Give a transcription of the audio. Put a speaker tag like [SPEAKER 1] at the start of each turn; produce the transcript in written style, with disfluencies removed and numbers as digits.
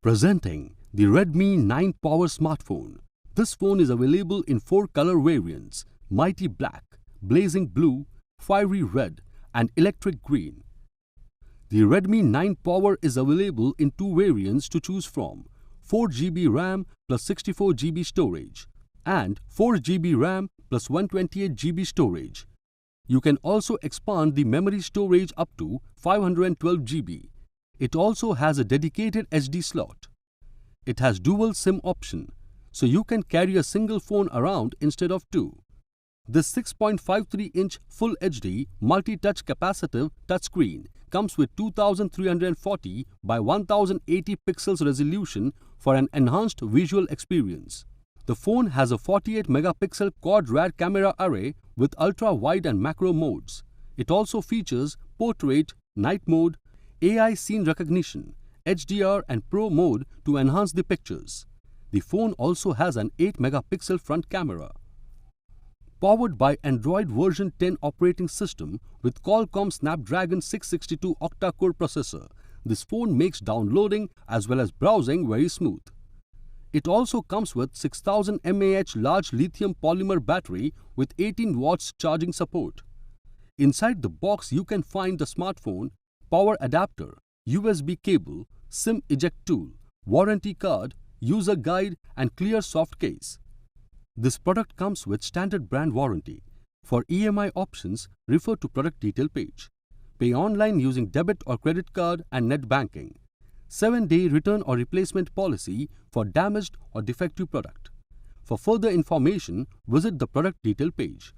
[SPEAKER 1] Presenting the Redmi 9 Power smartphone. This phone is available in 4 color variants: Mighty Black, Blazing Blue, Fiery Red and Electric Green. The Redmi 9 Power is available in 2 variants to choose from: 4GB RAM plus 64GB storage and 4GB RAM plus 128GB storage. You can also expand the memory storage up to 512GB. It also has a dedicated SD slot. It has dual SIM option, so you can carry a single phone around instead of 2. This 6.53-inch Full HD multi-touch capacitive touchscreen comes with 2340 by 1080 pixels resolution for an enhanced visual experience. The phone has a 48-megapixel quad-rear camera array with ultra-wide and macro modes. It also features portrait, night mode, AI scene recognition, HDR and Pro mode to enhance the pictures. The phone also has an 8-megapixel front camera. Powered by Android version 10 operating system with Qualcomm Snapdragon 662 octa-core processor, this phone makes downloading as well as browsing very smooth. It also comes with 6000 mAh large lithium-polymer battery with 18 watts charging support. Inside the box you can find the smartphone, power adapter, USB cable, SIM eject tool, warranty card, user guide and clear soft case. This product comes with standard brand warranty. For EMI options, refer to product detail page. Pay online using debit or credit card and net banking. 7-day return or replacement policy for damaged or defective product. For further information, visit the product detail page.